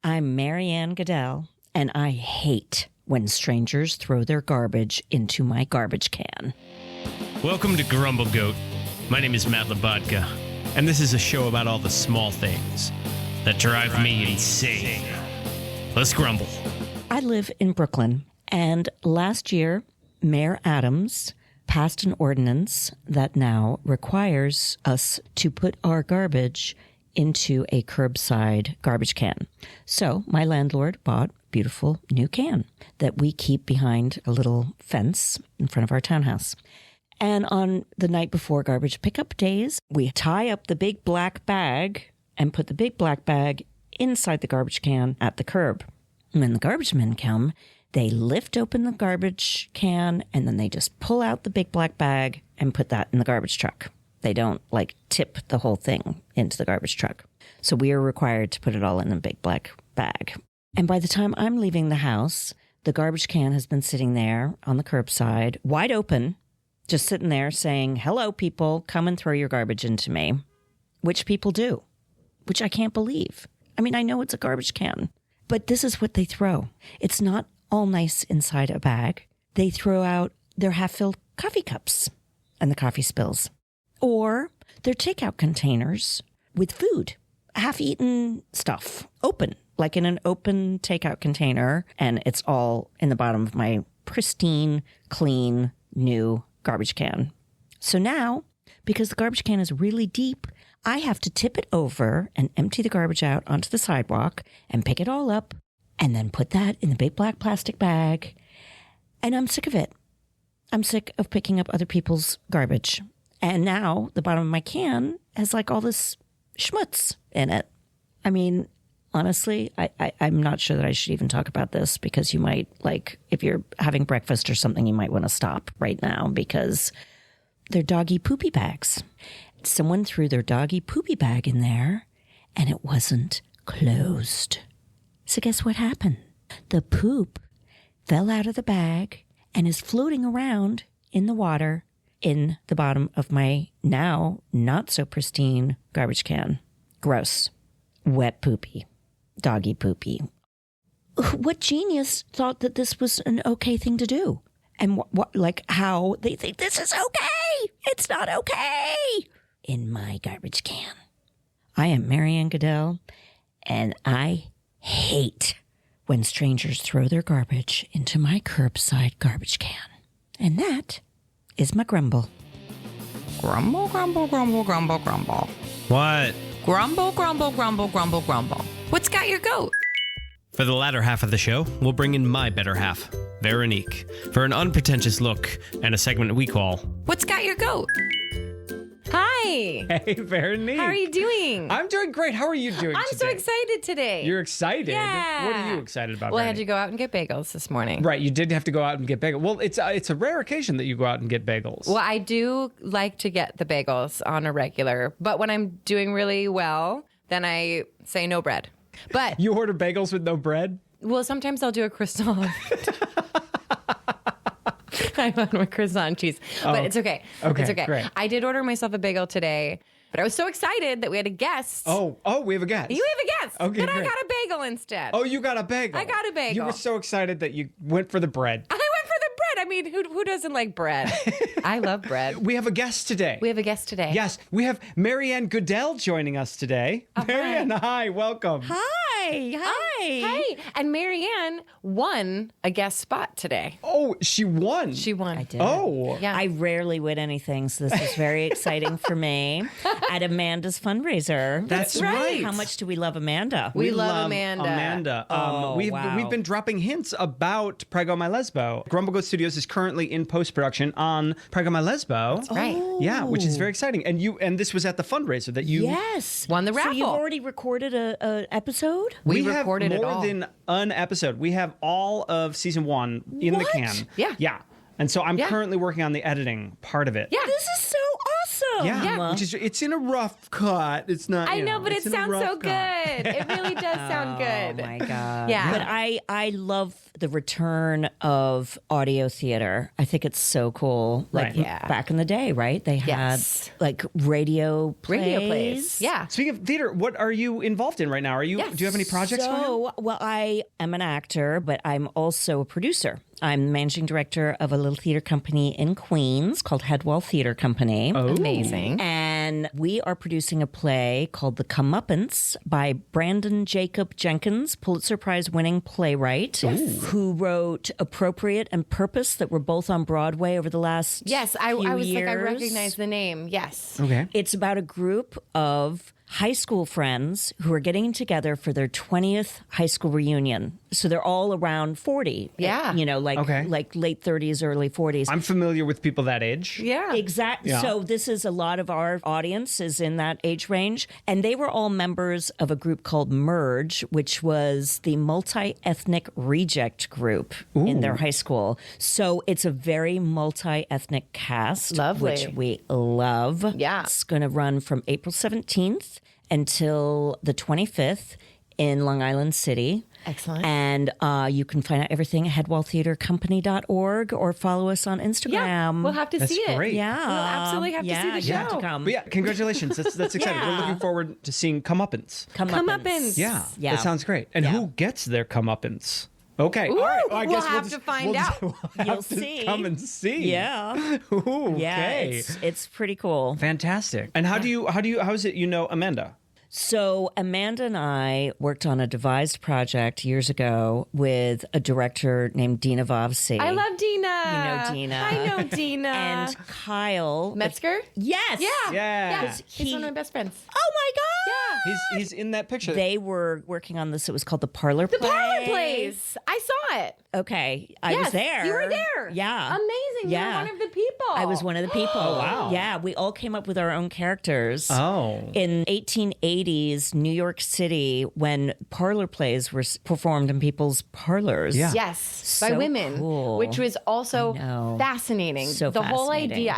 I'm Marianne Goodell, and I hate when strangers throw their garbage into my garbage can. Welcome to Grumble Goat. My name is Matt Labodka, and this is a show about all the small things that drive me insane. Let's grumble. I live in Brooklyn, and last year, Mayor Adams passed an ordinance that now requires us to put our garbage into a curbside garbage can. So my landlord bought a beautiful new can that we keep behind a little fence in front of our townhouse. And on the night before garbage pickup days, we tie up the big black bag and put the big black bag inside the garbage can at the curb. And when the garbage men come, they lift open the garbage can and then they just pull out the big black bag and put that in the garbage truck. They don't tip the whole thing into the garbage truck. So we are required to put it all in a big black bag. And by the time I'm leaving the house, the garbage can has been sitting there on the curbside, wide open, just sitting there saying, "Hello, people, come and throw your garbage into me," which people do, which I can't believe. I mean, I know it's a garbage can, but this is what they throw. It's not all nice inside a bag. They throw out their half-filled coffee cups and the coffee spills. Or their takeout containers with food, half-eaten stuff, open, like in an open takeout container, and it's all in the bottom of my pristine, clean, new garbage can. So now, because the garbage can is really deep, I have to tip it over and empty the garbage out onto the sidewalk and pick it all up and then put that in the big black plastic bag. And I'm sick of it. I'm sick of picking up other people's garbage. And now the bottom of my can has all this schmutz in it. I mean, honestly, I'm not sure that I should even talk about this because you might, if you're having breakfast or something, you might want to stop right now because they're doggy poopy bags. Someone threw their doggy poopy bag in there and it wasn't closed. So guess what happened? The poop fell out of the bag and is floating around in the water in the bottom of my now not so pristine garbage can. Gross. Wet poopy. Doggy poopy. What genius thought that this was an okay thing to do? And how they think this is okay? It's not okay in my garbage can. I am Marianne Goodell, and I hate when strangers throw their garbage into my curbside garbage can. And that is my grumble. Grumble, grumble, grumble, grumble, grumble. What? Grumble, grumble, grumble, grumble, grumble. What's got your goat? For the latter half of the show, we'll bring in my better half, Veronique, for an unpretentious look and a segment we call What's got your goat? Hi. Hey, Veronique. How are you doing? I'm doing great. How are you doing I'm today? so excited today. You're excited? Yeah. What are you excited about, Well, I had Veronique? to go out and get bagels this morning. Right, you did have to go out and get bagels. Well, it's a rare occasion that you go out and get bagels. Well, I do like to get the bagels on a regular, but when I'm doing really well, then I say no bread. But You order bagels with no bread? well, sometimes I'll do a croissant. I want my croissant cheese, but it's okay. Okay, It's okay. great. I did order myself a bagel today, but I was so excited that we had a guest. Oh, we have a guest. You have a guest. Okay, But I great. got a bagel instead. Oh, you got a bagel. I got a bagel. You were so excited that you went for the bread. I went for the bread. I mean, who doesn't like bread? I love bread. We have a guest today. We have a guest today. Yes, we have Marianne Goodell joining us today. Marianne, hi, welcome. Hi. Hi. And Marianne won a guest spot today. Oh, she won. She won. I did. Oh. Yeah. I rarely win anything, so this is very exciting for me. At Amanda's fundraiser. That's right. How much do we love Amanda? We love Amanda. Oh, we've wow. been dropping hints about Prego My Lesbo. Grumble Goat Studios is currently in post-production on Prego My Lesbo. Right. Yeah, which is very exciting. And this was at the fundraiser that you Yes. Won the So raffle. you've already recorded a episode? We have recorded it more all. than an episode. We have all of season 1 in the What? can. Yeah. Yeah. And so I'm Yeah. currently working on the editing part of it. Yeah. This is so awesome. Yeah. Which is it's in a rough cut. It's not I know, but it it's in a sounds so rough good. cut. It really does sound good. Oh my gosh. Yeah. But I love the return of audio theater. I think it's so cool. Like Right. Yeah. back in the day, right? They had Yes. like radio plays. Yeah. Speaking of theater, what are you involved in right now? Do you have any projects going on? So, well, I am an actor, but I'm also a producer. I'm managing director of a little theater company in Queens called Headwall Theater Company. Amazing. And we are producing a play called The Comeuppance by Brandon Jacob Jenkins, Pulitzer Prize winning playwright, who wrote Appropriate and Purpose that were both on Broadway over the last Yes, I few was like, I years. recognize the name. Yes. Okay. It's about a group of high school friends who are getting together for their 20th high school reunion. So they're all around 40. Yeah. You know, like late 30s, early 40s. I'm familiar with people that age. Yeah. Exactly. Yeah. So this is a lot of our audience is in that age range. And they were all members of a group called Merge, which was the multi-ethnic reject group in their high school. So it's a very multi-ethnic cast, Lovely. which we love. Yeah. It's going to run from April 17th until the 25th in Long Island City. Excellent. And you can find out everything at headwalltheatercompany.org or follow us on Instagram. Yeah. We'll have to That's see it. great. Yeah. We'll absolutely have to see the You have show. to come. But yeah, congratulations. That's exciting. We're Yeah. looking forward to seeing Comeuppance. Comeuppance. Yeah, Yeah. that sounds great. And Yeah. who gets their comeuppance? Okay. Ooh, all right. Well, I we'll guess have just- to find out. We'll have You'll to see. come and see. Yeah. Ooh, Yeah, okay. it's pretty cool. Fantastic. And how is it you know Amanda? So Amanda and I worked on a devised project years ago with a director named Dina Vovsi. I love Dina. You know Dina. I know Dina. And Kyle. Metzger? Yes. Yeah. Yeah. He's one of my best friends. Oh my God. He's in that picture. They were working on this. It was called The Parlor Play. The Parlor Plays. I saw it. Okay. I was Yes, there. You were there. Yeah. Amazing. Yeah. You were one of the people. I was one of the people. Oh, wow. Yeah, we all came up with our own characters. Oh. In 1880s New York City, when parlor plays were performed in people's parlors. Yeah. Yes, by So women, cool. which was also I know. fascinating. So the whole fascinating. idea,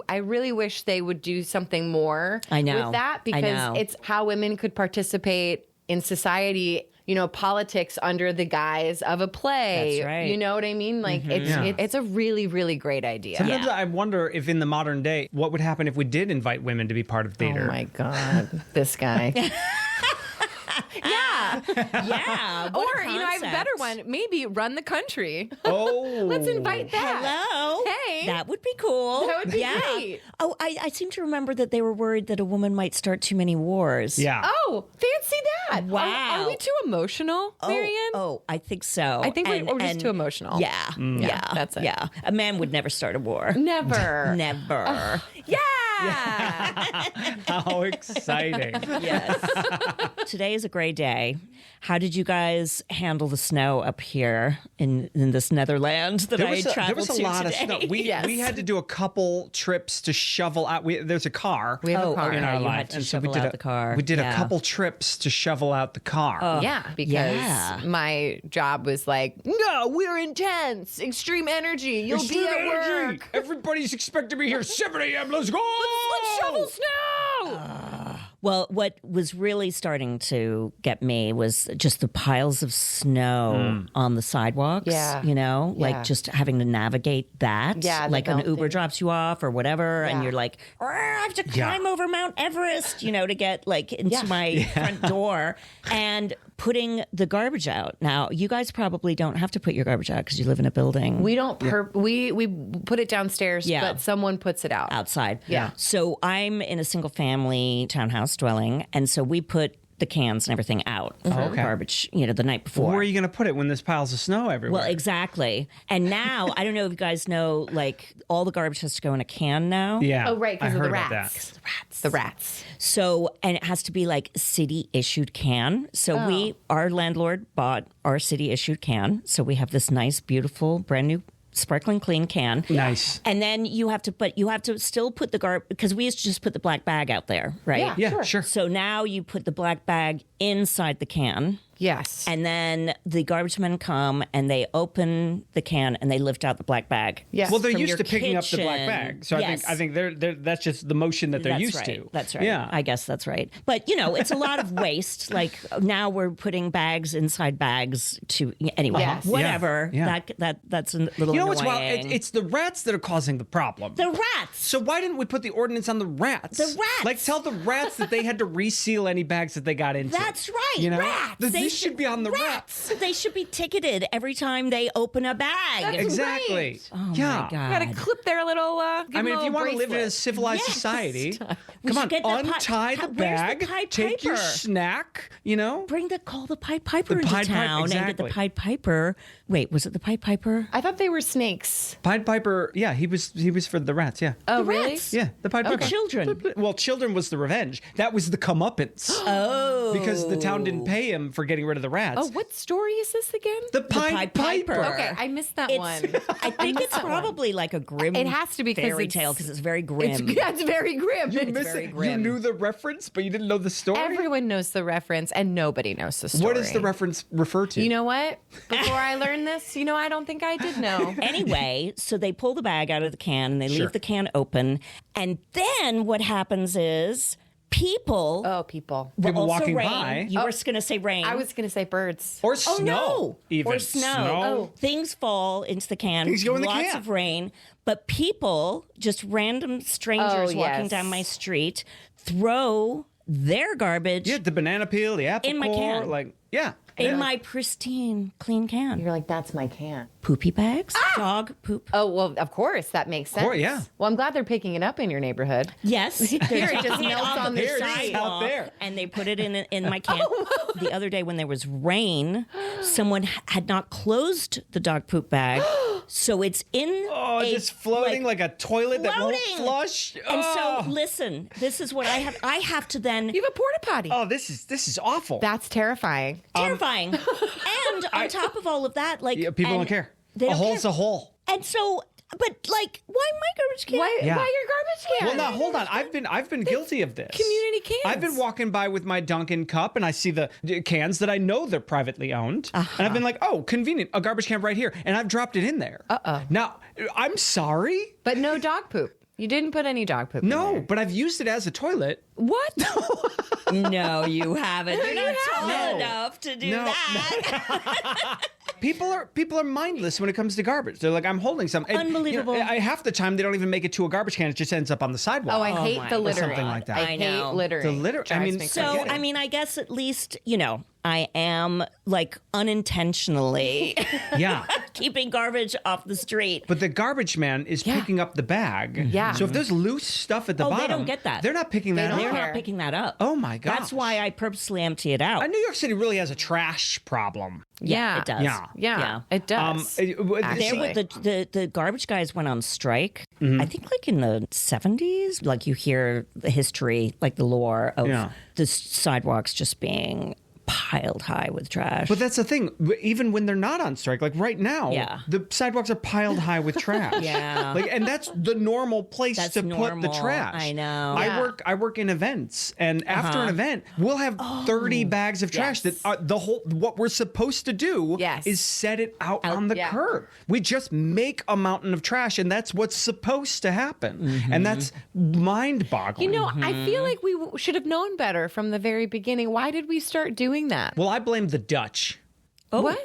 I really wish they would do something more I know. with that I because know. it's how women could participate in society. You know, politics under the guise of a play. That's right. You know what I mean? Like Yeah. it's a really, really great idea. Sometimes I wonder if in the modern day, what would happen if we did invite women to be part of theater? Oh my God, this guy. Yeah. Yeah. Or, what a you know, I have a better concept. one. Maybe run the country. Oh. Let's invite that. Hello. Hey. That would be cool. That would be yeah. great. Oh, I seem to remember that they were worried that a woman might start too many wars. Yeah. Oh, fancy that. Wow. Are we too emotional, Marianne? Oh, I think so. I think we're just too emotional. Yeah. Yeah. that's it. Yeah. A man would never start a war. Never. Never. Yeah. How exciting. Yes. Today is a gray day. How did you guys handle the snow up here in this Netherlands that I traveled there was a to lot today? of snow. We had to do a couple trips to shovel out. There's a car. We have a car. in our you life, had to and so we shovel did out the car. We did Yeah. a couple trips to shovel out the car. Yeah, because Yeah. my job was like, no, we're intense, extreme energy. You'll be at work. Everybody's expecting me here 7 a.m. Let's go. Let's shovel snow. Well, what was really starting to get me was just the piles of snow on the sidewalks. Yeah. You know, Yeah. like just having to navigate that. Yeah, the like an Uber melting. drops you off or whatever, and Yeah. you're like, I have to climb over Mount Everest, you know, to get like into Yeah. my front door. And putting the garbage out. Now, you guys probably don't have to put your garbage out because you live in a building. We don't. We put it downstairs, Yeah. but someone puts it out. outside. Yeah. So I'm in a single family townhouse dwelling, and so we put the cans and everything out for Okay. garbage, you know, the night before. Where are you going to put it when there's piles of snow everywhere? Well, exactly. And now, I don't know if you guys know, like, all the garbage has to go in a can now. Yeah. Oh, right, I because of heard the about rats. that. The rats. So, and it has to be like city issued can. So Oh. our landlord bought our city issued can. So we have this nice, beautiful, brand new, sparkling clean can. Nice. And then you have to still put the garbage, because we used to just put the black bag out there, right? Yeah. Yeah, sure. So now you put the black bag inside the can. Yes. And then the garbage men come and they open the can and they lift out the black bag. Yes. Well, they're From used your to picking up the black kitchen. bag, so Yes. I think they're that's just the motion that they're That's used right. to. That's right. Yeah, I guess that's right. But it's a lot of waste. Like now we're putting bags inside bags to anyway. Yes. Whatever. Yeah. That's a little. You know what's annoying. wild? It's the rats that are causing the problem. The rats. So why didn't we put the ordinance on the rats? The rats. Like tell the rats that they had to reseal any bags that they got into. That's right. You know? Rats. This should be on the rats. They should be ticketed every time they open a bag. That's Exactly. right. Oh Yeah. my god. Gotta clip their little. I mean, if you want to live in a civilized Yes. society, We come should on, get the untie the Where's bag, the Pied take your Piper? snack, Call the Pied Piper The into Pied Piper, town and get the exactly. Pied Piper. Wait, was it the Pied Piper? I thought they were snakes. Pied Piper, yeah, he was for the rats, yeah. Oh, The really? rats. Yeah, the Pied The Piper. children. Well, children was the revenge. That was the comeuppance. Oh. Because the town didn't pay him for getting rid of the rats. Oh, what story is this again? The Pied Pied Piper. Piper. Okay, I missed that one. I think it's probably like a grim It has to be 'cause fairy it's- tale because it's very grim. It's very grim. You It's missed very it. You grim. knew the reference, but you didn't know the story? Everyone knows the reference, and nobody knows the story. What does the reference refer to? You know what? Before I learned this, I don't think I did know. Anyway, so they pull the bag out of the can and they Sure. leave the can open. And then what happens is people. Oh, people. well, People also walking rain. by. You were going to say rain. I was going to say birds. Or Oh snow. no! Even. Or snow. Oh, things fall into the can. Things go in the lots can. of rain, but people, just random strangers Oh, walking yes. down my street, throw their garbage Yeah, the banana peel, the apple In my core, can. like, yeah. in yeah. my pristine, clean can. You're like, that's my can. Poopy bags, dog poop. Oh, well, of course. That makes sense. course, yeah. Well, I'm glad they're picking it up in your neighborhood. Yes, Here it just melts on the Here it is, sidewalk. out there. and they put it in my can. The other day when there was rain, someone had not closed the dog poop bag, so it's in. Oh, just floating like a toilet that won't floating. flush. And oh. so, listen, this is what I have. I have to then You have a porta potty. Oh, this is awful. That's terrifying. terrifying. And on top of all of that, like Yeah, people and don't care. They A don't hole's care. a hole. And so, but like, why my garbage can? Why, Yeah. why your garbage can? Well, now hold on. I've been guilty of this. community cans. I've been walking by with my Dunkin' cup, and I see the cans that I know they're privately owned, and I've been like, "Oh, convenient! A garbage can right here," and I've dropped it in there. Now, I'm sorry. But no dog poop. You didn't put any dog poop in No, there. but I've used it as a toilet. What? No, you haven't. You're not tall No. enough to do No. that. People are mindless when it comes to garbage. They're like, I'm holding some. And, Unbelievable. half the time they don't even make it to a garbage can. It just ends up on the sidewalk. Oh, I hate my the God. littering. Something like that. I I hate know. littering. The litter- I Drives mean, me So, crazy. I mean, I guess at least, I am like unintentionally Yeah. keeping garbage off the street. But the garbage man is picking up the bag. Yeah. So if there's loose stuff at the Oh, bottom, they don't get that. They're not picking that don't up. They're care. not picking that up. Oh my gosh. That's why I purposely empty it out. New York City really has a trash problem. yeah, it does. Yeah. Yeah, it does. There Actually. were the garbage guys went on strike. Mm-hmm. I think like in the 70s. Like you hear the history, like the lore of Yeah. the sidewalks just being piled high with trash. But that's the thing. Even when they're not on strike, like right now, Yeah. the sidewalks are piled high with trash. Yeah. and that's the normal place That's to put the normal. trash. I know. Yeah. I work in events, and after an event, we'll have 30 bags of trash. yes. That what we're supposed to do Yes. is set it out on the yeah. curb. We just make a mountain of trash, and that's what's supposed to happen, and that's mind-boggling. I feel like we should have known better from the very beginning. Why did we start doing that? Well, I blame the Dutch. What?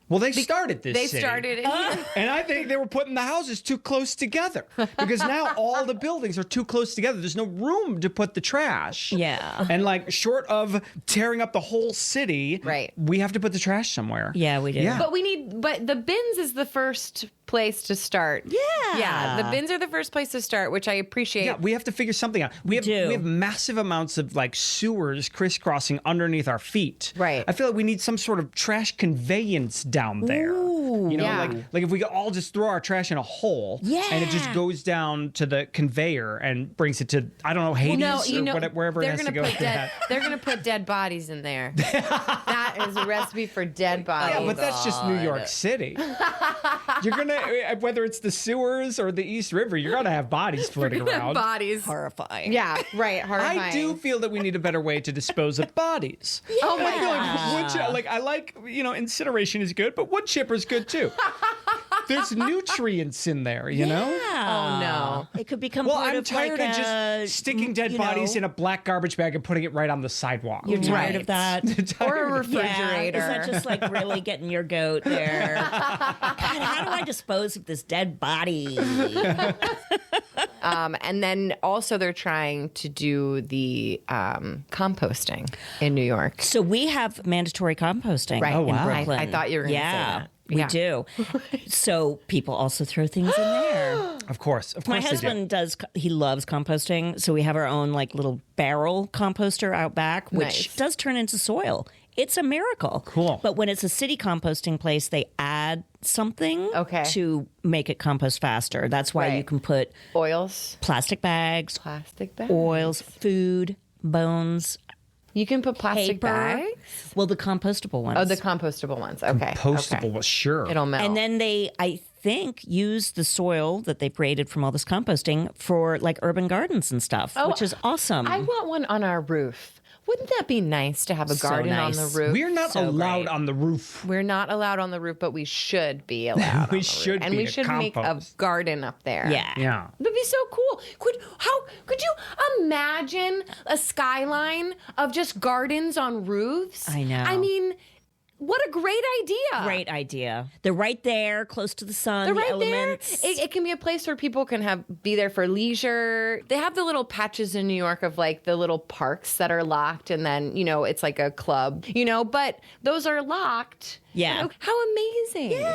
Well, they started this. They city. started it here. And I think they were putting the houses too close together because now all the buildings are too close together. There's no room to put the trash. Yeah. And like short of tearing up the whole city, Right. we have to put the trash somewhere. Yeah, we do. Yeah. But the bins is the first place to start. Yeah. Yeah. The bins are the first place to start, which I appreciate. Yeah, we have to figure something out. We have do. massive amounts of like sewers crisscrossing underneath our feet. Right. I feel like we need some sort of trash conveyance down there. You know, Yeah. like if we could all just throw our trash in a hole, and it just goes down to the conveyor and brings it to, I don't know, Hades wherever it has to go. They're going to put dead bodies in there. That is a recipe for dead bodies. Yeah, but that's just New York City. You're going to, whether it's the sewers or the East River, you're going to have bodies floating around. Bodies. Horrifying. Yeah, right. Horrifying. I do feel that we need a better way to dispose of bodies. Oh my I feel God. I like, incineration is good, but wood chipper is good too. There's nutrients in there, you know? Oh no. It could become Well, part I'm of tired of just sticking dead bodies in a black garbage bag and putting it right on the sidewalk. You're tired Right. of that. Or a Yeah, refrigerator. is that just like really getting your goat there? God, how do I dispose of this dead body? And then also they're trying to do the composting in New York. So we have mandatory composting Right. in wow. Brooklyn. I thought you were going to say that. We Yeah. do. So people also throw things in there. Of course My they do. husband he loves composting. So we have our own like little barrel composter out back, which Nice. does turn into soil. It's a miracle. Cool. But when it's a city composting place, they add something to make it compost faster. That's why you Right. can put Oils, plastic bags, plastic bags. oils, food, bones, You can put plastic paper. bags. Well, the compostable ones. Oh, the compostable ones. Okay. Postable, well, sure. It'll melt. And then they, I think, use the soil that they've created from all this composting for like urban gardens and stuff, which is awesome. I want one on our roof. Wouldn't that be nice to have a So garden nice. on the roof? We're not So allowed great. on the roof. We're not allowed on the roof, but we should be allowed. We on the should roof. And be we to should make a compost. garden up there. Yeah. Yeah. That'd be so cool. Could you imagine a skyline of just gardens on roofs? I know. I mean, what a great idea. Great idea. They're right there, close to the sun, They're the right elements. there. It can be a place where people can be there for leisure. They have the little patches in New York of like the little parks that are locked, and then it's like a club, but those are locked. Yeah. How amazing. Yeah.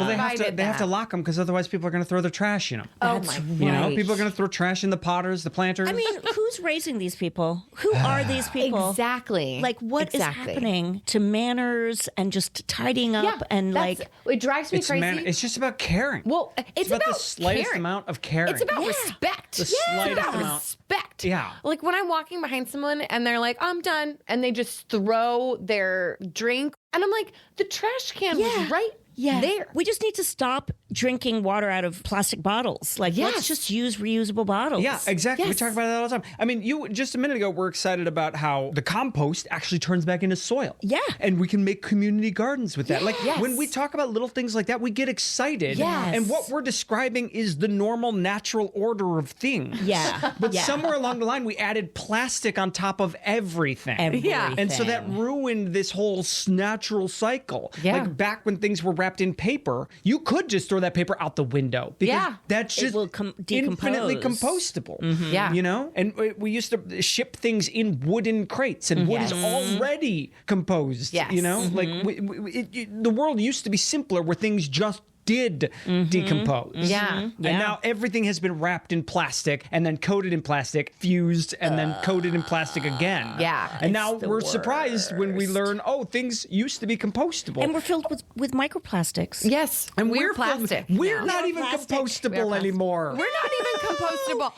Well, they have Provided to that. lock them because otherwise people are going to throw their trash in them. Oh That's my You know, right. people are going to throw trash in the potters, the planters. I mean, who's raising these people? Who are these people? Exactly. Like, what is happening to manners and just tidying up and like. it drives me crazy. It's just about caring. Well, it's about the about slightest caring. amount of caring. It's about respect. The It's slightest about amount. respect. Yeah. Like when I'm walking behind someone and they're like, I'm done. And they just throw their drink. And I'm like, the trash can was right there. We just need to stop drinking water out of plastic bottles. Like, let's just use reusable bottles. Yeah, exactly. We Yes. talk about that all the time. I mean, you just a minute ago were excited about how the compost actually turns back into soil. Yeah. And we can make community gardens with that. Like Yes. when we talk about little things like that, we get excited. Yes. And what we're describing is the normal natural order of things. Yeah. But Yeah. somewhere along the line, we added plastic on top of everything. Everything. And so that ruined this whole natural cycle. Yeah. Like back when things were wrapped in paper, you could just throw that paper out the window. Because Yeah. that's It just will infinitely decompose. compostable. Yeah. You know? And we used to ship things in wooden crates, and wood is already composed. Yes. You know? Like the world used to be simpler where things just did decompose. Yeah. And now everything has been wrapped in plastic and then coated in plastic, fused, and then coated in plastic again. Yeah. And now the we're surprised when we worst. learn, things used to be compostable. And we're filled with microplastics. Yes. And we're filled with- plastic. We're now. not We're even plastic. compostable We're anymore. We're not even compostable.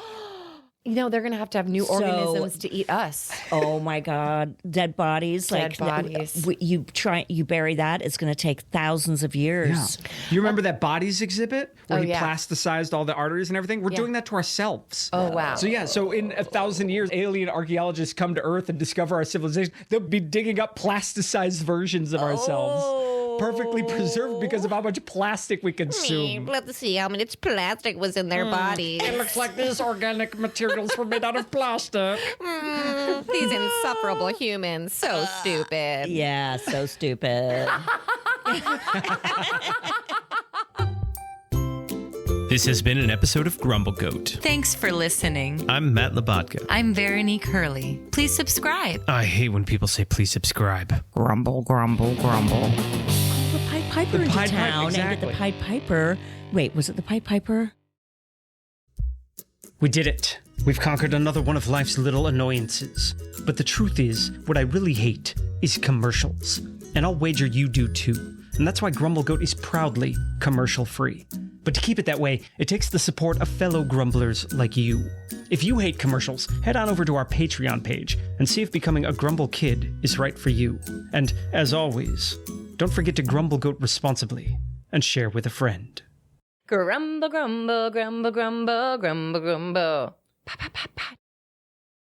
They're going to have new So- organisms to eat us. Oh my God. Dead bodies. Dead bodies. You bury that, it's going to take thousands of years. Yeah. You remember that bodies exhibit where he yeah. plasticized all the arteries and everything? We're doing that to ourselves. Oh, wow. So in 1,000 years, alien archaeologists come to Earth and discover our civilization. They'll be digging up plasticized versions of ourselves, perfectly preserved because of how much plastic we consume. Let's see how much plastic was in their bodies. It looks like these organic materials were made out of plastic. These insufferable humans. So stupid. Yeah, so stupid. This has been an episode of Grumble Goat. Thanks for listening. I'm Matt Labatka. I'm Veronique Hurley. Please subscribe. I hate when people say please subscribe. Grumble, grumble, grumble. The Pied Piper The into Pied Piper, town, and exactly. did the Pied Piper. Wait, was it the Pied Piper? We did it. We've conquered another one of life's little annoyances. But the truth is, what I really hate is commercials. And I'll wager you do too. and that's why Grumble Goat is proudly commercial-free. But to keep it that way, it takes the support of fellow grumblers like you. If you hate commercials, head on over to our Patreon page and see if becoming a Grumble Kid is right for you. And, as always, don't forget to Grumble Goat responsibly and share with a friend. Grumble, grumble, grumble, grumble, grumble, grumble. Pa, pa, pa, pa.